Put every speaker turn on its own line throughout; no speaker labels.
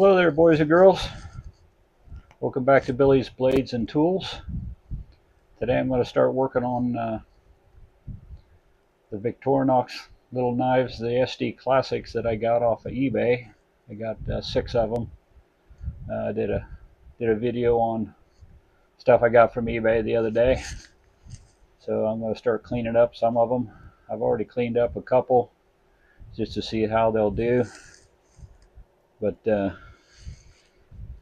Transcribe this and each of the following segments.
Hello there, boys and girls. Welcome back to Billy's Blades and Tools. Today I'm going to start working on the Victorinox little knives, the SD Classics that I got off of eBay. I got 6 of them. I did a video on stuff I got from eBay the other day. So I'm going to start cleaning up some of them. I've already cleaned up a couple just to see how they'll do. But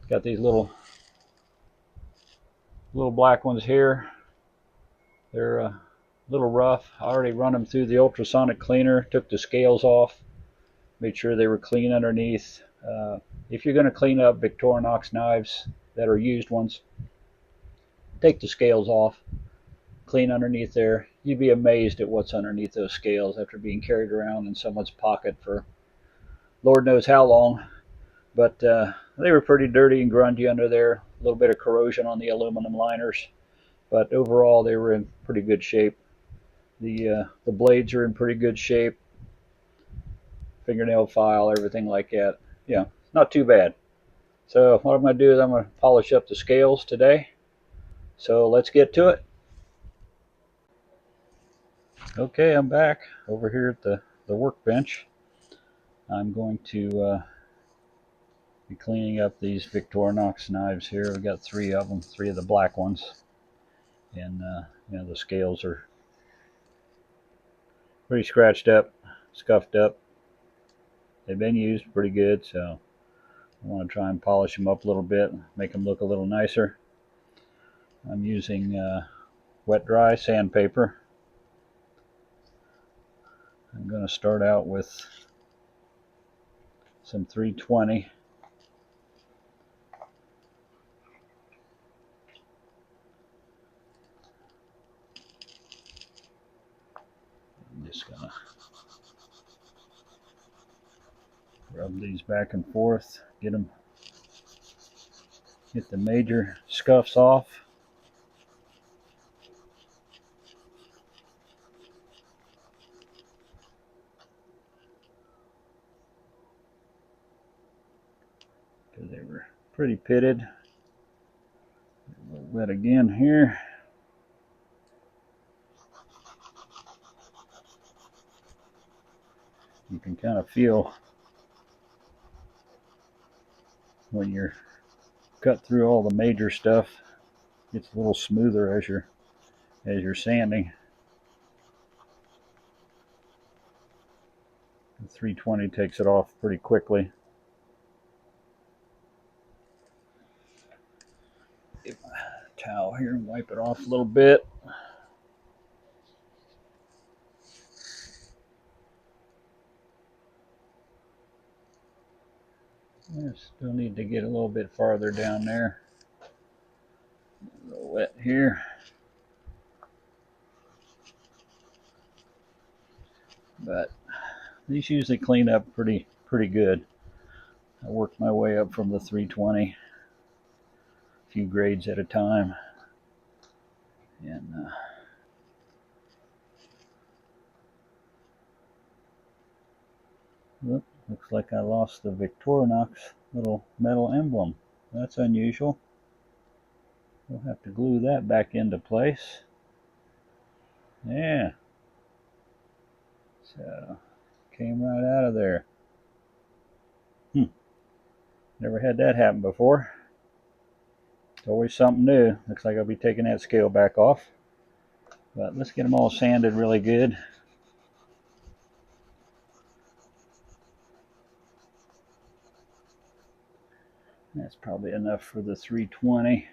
got these little black ones here. They're a little rough. I already run them through the ultrasonic cleaner, took the scales off, made sure they were clean underneath. If you're going to clean up Victorinox knives that are used ones, take the scales off, clean underneath there. You'd be amazed at what's underneath those scales after being carried around in someone's pocket for Lord knows how long. But they were pretty dirty and grungy under there. A little bit of corrosion on the aluminum liners. But overall, they were in pretty good shape. The blades are in pretty good shape. Fingernail file, everything like that. Yeah, not too bad. So what I'm going to do is I'm going to polish up the scales today. So let's get to it. Okay, I'm back over here at the workbench. I'm going to be cleaning up these Victorinox knives here. We've got 3 of them, 3 of the black ones. And the scales are pretty scratched up, scuffed up. They've been used pretty good, so I want to try and polish them up a little bit, make them look a little nicer. I'm using wet dry sandpaper. I'm going to start out with some 320. I'm just going to rub these back and forth, get the major scuffs off. Because they were pretty pitted. A little wet again here. You can kind of feel when you're cut through all the major stuff, it's a little smoother as you're sanding. The 320 takes it off pretty quickly. Get my towel here and wipe it off a little bit. I still need to get a little bit farther down there. A little wet here. But these usually clean up pretty good. I worked my way up from the 320, a few grades at a time. And looks like I lost the Victorinox little metal emblem. That's unusual. We'll have to glue that back into place. Yeah. So, came right out of there. Never had that happen before. It's always something new. Looks like I'll be taking that scale back off. But let's get them all sanded really good. That's probably enough for the 320.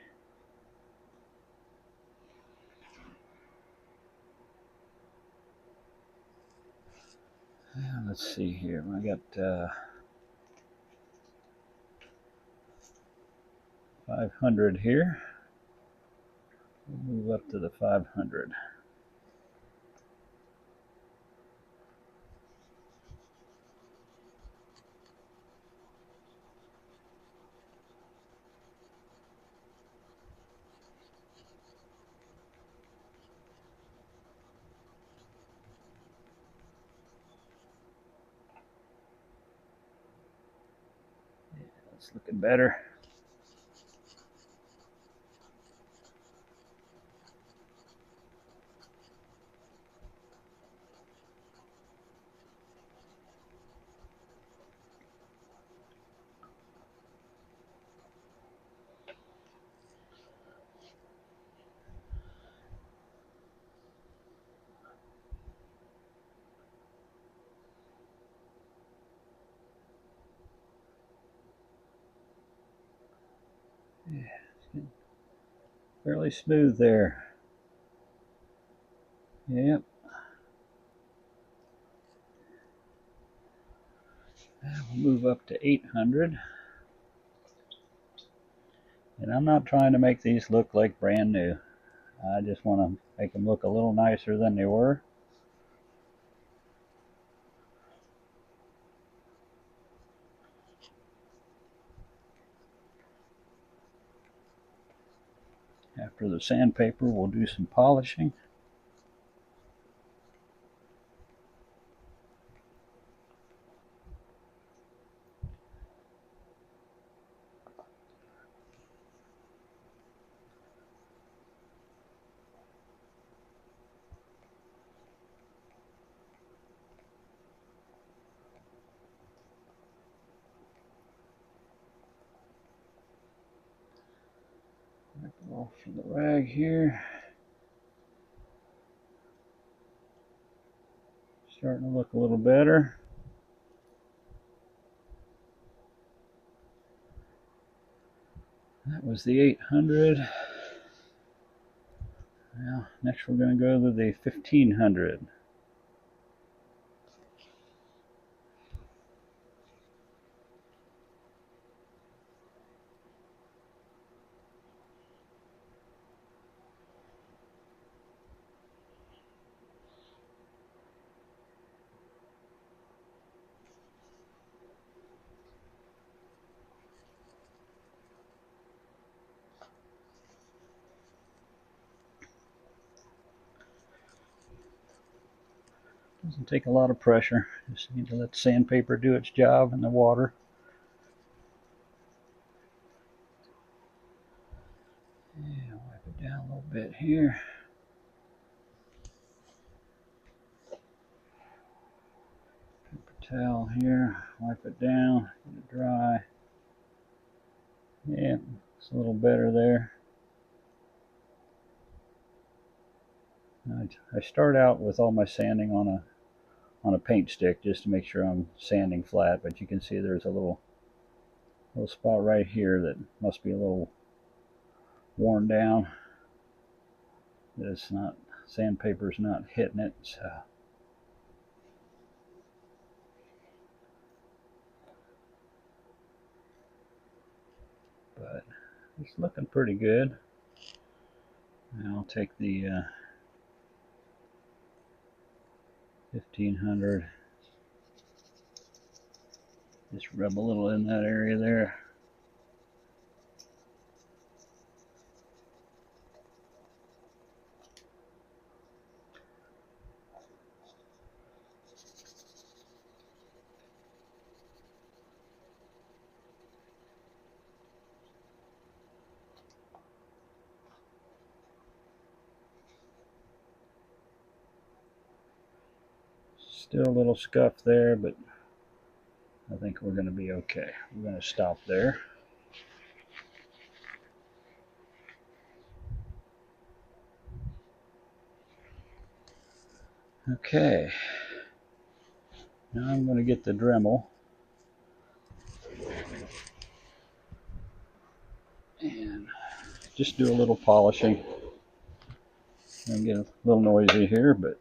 Let's see here. I got 500 here. We'll move up to the 500. It's looking better. Yeah, it's getting fairly smooth there. Yep. We'll move up to 800. And I'm not trying to make these look like brand new. I just want to make them look a little nicer than they were. After the sandpaper, we'll do some polishing. Wipe it off from the rag here. Starting to look a little better. That was the 800. Now, next we're going to go to the 1500. Doesn't take a lot of pressure. Just need to let the sandpaper do its job in the water. Yeah, wipe it down a little bit here. Paper towel here, wipe it down, get it dry. Yeah, it's a little better there. I start out with all my sanding on a paint stick just to make sure I'm sanding flat, but you can see there's a little spot right here that must be a little worn down. It's not, sandpaper's not hitting it, so. But it's looking pretty good. Now I'll take the 1500, just rub a little in that area there. Still a little scuff there, but I think we're going to be okay. We're going to stop there. Okay. Now I'm going to get the Dremel and just do a little polishing. I'm getting a little noisy here, but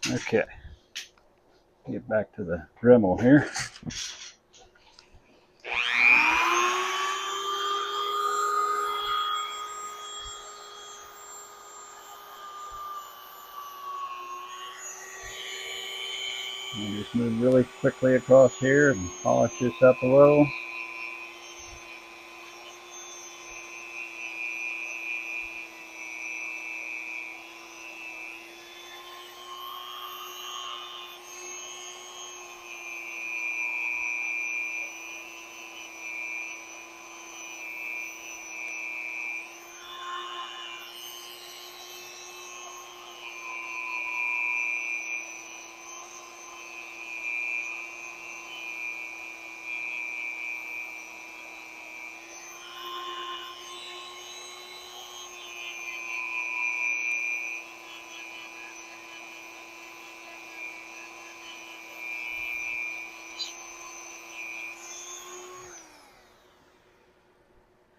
okay. Get back to the Dremel here. And just move really quickly across here and polish this up a little.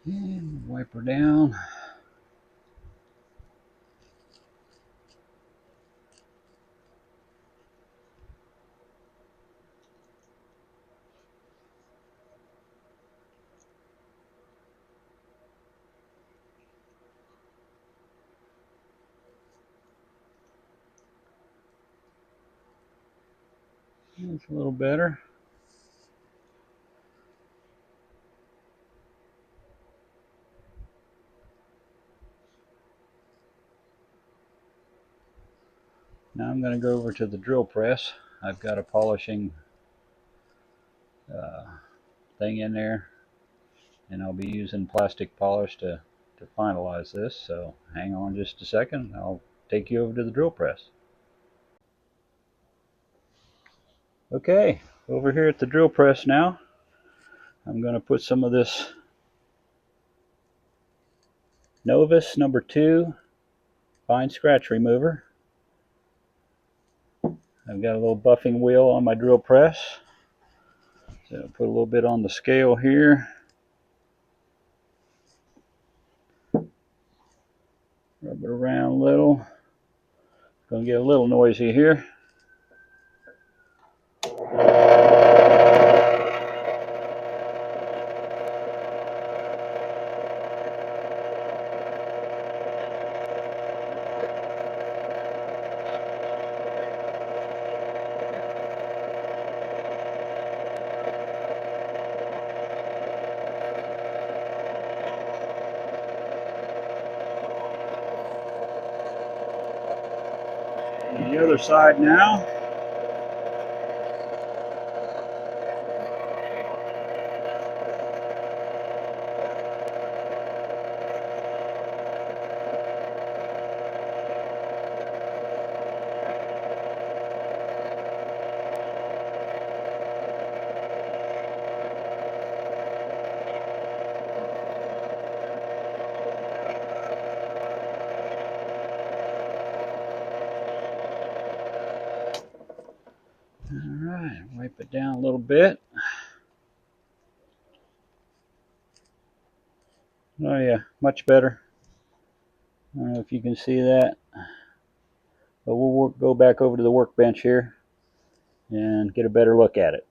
And wipe her down. That's a little better. Now I'm going to go over to the drill press. I've got a polishing thing in there, and I'll be using plastic polish to finalize this. So hang on just a second. I'll take you over to the drill press. Okay, over here at the drill press now, I'm going to put some of this Novus number 2 fine scratch remover. I've got a little buffing wheel on my drill press. So I'll put a little bit on the scale here. Rub it around a little. It's going to get a little noisy here. The other side now. Alright, wipe it down a little bit. Oh yeah, much better. I don't know if you can see that. But we'll go back over to the workbench here and get a better look at it.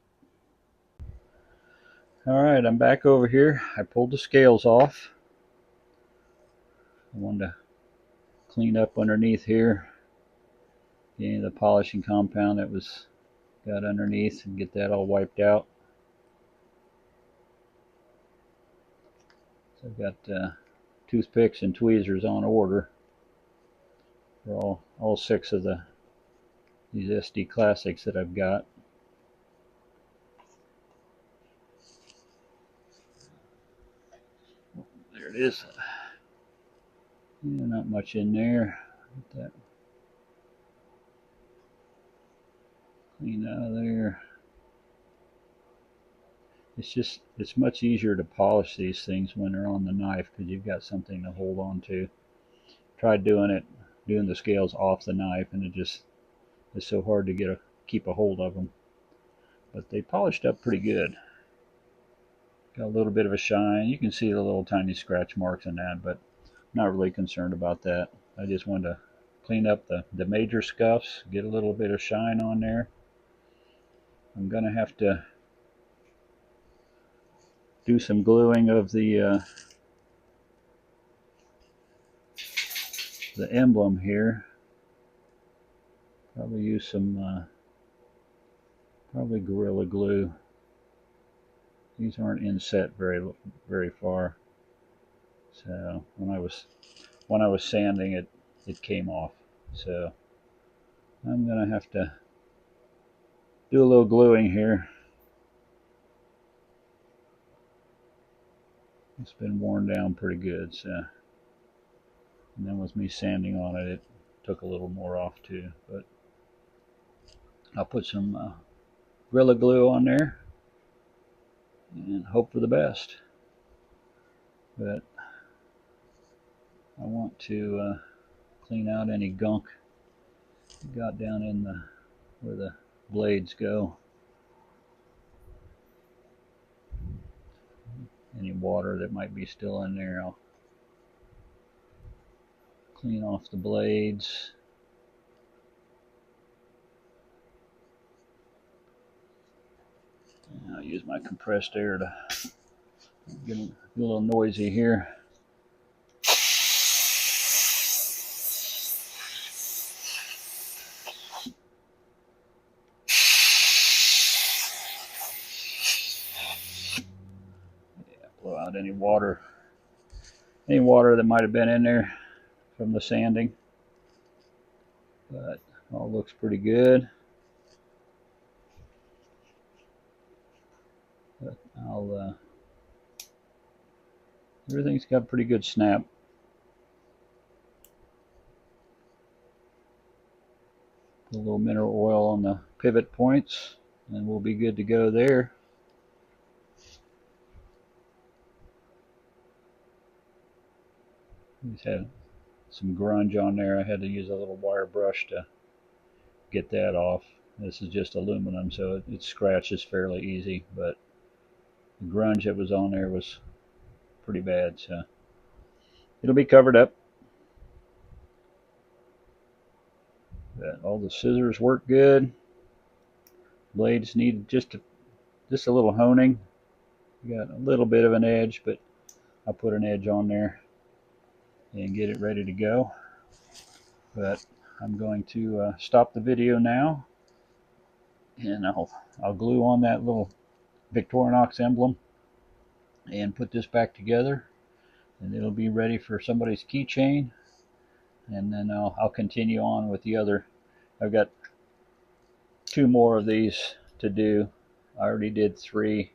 Alright, I'm back over here. I pulled the scales off. I wanted to clean up underneath here. Getting the polishing compound that was got underneath and get that all wiped out. So I've got toothpicks and tweezers on order for all 6 of these SD Classics that I've got. There it is. Yeah, not much in there. Get that clean out of there. It's much easier to polish these things when they're on the knife because you've got something to hold on to. Tried doing the scales off the knife, and it's so hard to keep a hold of them. But they polished up pretty good. Got a little bit of a shine. You can see the little tiny scratch marks in that, but I'm not really concerned about that. I just wanted to clean up the major scuffs, get a little bit of shine on there. I'm gonna have to do some gluing of the emblem here. Probably use some probably Gorilla Glue. These aren't inset very far. So when I was sanding it, it came off. So I'm gonna have to do a little gluing here. It's been worn down pretty good. So, and then with me sanding on it, it took a little more off too. But I'll put some Gorilla Glue on there and hope for the best. But I want to clean out any gunk got down in where the blades go. any water that might be still in there. I'll clean off the blades. And I'll use my compressed air to get a little noisy here. Blow out any water that might have been in there from the sanding, but all looks pretty good. But everything's got pretty good snap. Put a little mineral oil on the pivot points and we'll be good to go there. Just had some grunge on there. I had to use a little wire brush to get that off. This is just aluminum, so it scratches fairly easy, but the grunge that was on there was pretty bad, so it'll be covered up. But all the scissors work good. Blades need just a little honing. You got a little bit of an edge, but I'll put an edge on there and get it ready to go. But I'm going to stop the video now, and I'll glue on that little Victorinox emblem and put this back together, and it'll be ready for somebody's keychain. And then I'll continue on with the other. I've got 2 more of these to do. I already did 3.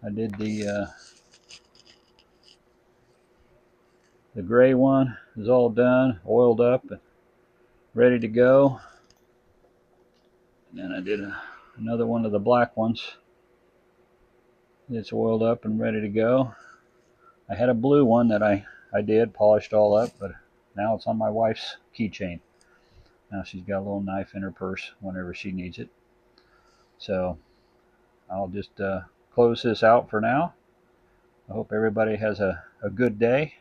I did the gray one is all done, oiled up, and ready to go. And then I did another one of the black ones. It's oiled up and ready to go. I had a blue one that I did, polished all up, but now it's on my wife's keychain. Now she's got a little knife in her purse whenever she needs it. So I'll just close this out for now. I hope everybody has a good day,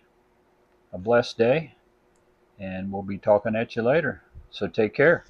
a blessed day, and we'll be talking at you later. So take care.